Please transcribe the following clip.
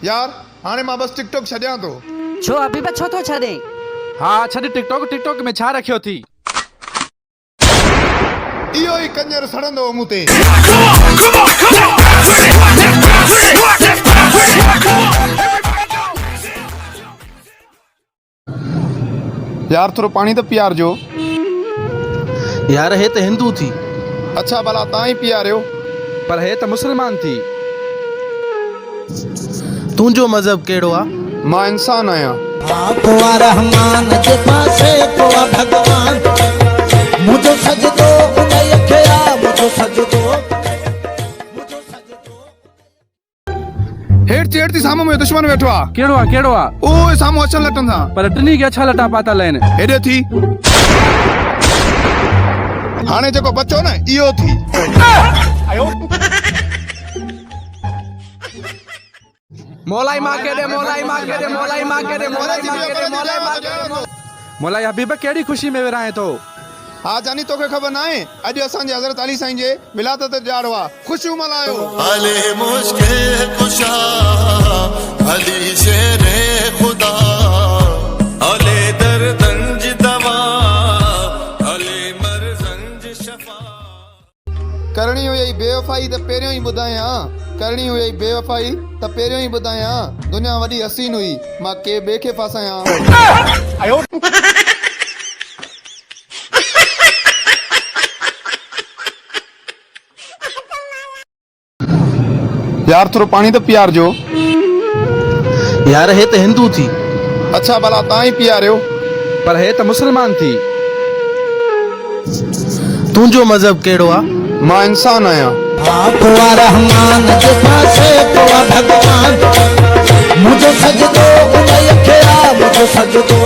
यार हाणे मां बस टिकटॉक छॾियां थो। छो अभी बि छो थो छॾे? हाँ छॾ टिकटॉक में छा रखियो थी? इहो ई कंजर सड़ंदो मूं ते। यार थोड़ो पानी तो पियार जो। यार हे तो हिंदू थी। अच्छा भला तां ही पियारियो। पर हे तो मुसलमान थी। तुंहिंजो मज़हब कहिड़ो आ? मां इंसान आहियां। पोआ रहमान जे पासे पोआ भगवान मुझो सजदो उनई खे आ मुझो सजदो हेठ चेड़ थी साम्हूं में दुश्मन वेठो आ। केड़ो आ? ओए साम्हूं अचन लटन था। पर टिनी के अच्छा लटा पाता लेन। हेॾे थी। हाणे जेको बचो न इहो थी। मोलाई मां के दे मोलाई हबीब केड़ी खुशी में विराए तो। हाँ जानी तोखे ख़बर ना है अज असांजे हज़रत अली साईं जे विलादत ॾियारो आ। खुशियूं मल्हायो। अले मुश्किल कुशा अली शेरे खुदा अले दर्दंज दवा अले मरजंज शफा। करणी हुई बेवफाई त पहिरियों ई ॿुधायां। करणी हुई बेवफाई त पहिरियों ई ॿुधायां। दुनिया वॾी हसीन हुई मां के ॿिए खे फासायां। यार थोड़ो पानी तो पियार जो। यार हे तो हिंदू थी। अच्छा भला तां ही पियारियो। पर हे तो मुसलमान थी। तुंहिंजो मज़हब कहिड़ो आ? मां इंसान आहियां। पोआ रहमान जे पासे पोआ भगवान मुझो सजदो उनई खे आ मुझो सजदो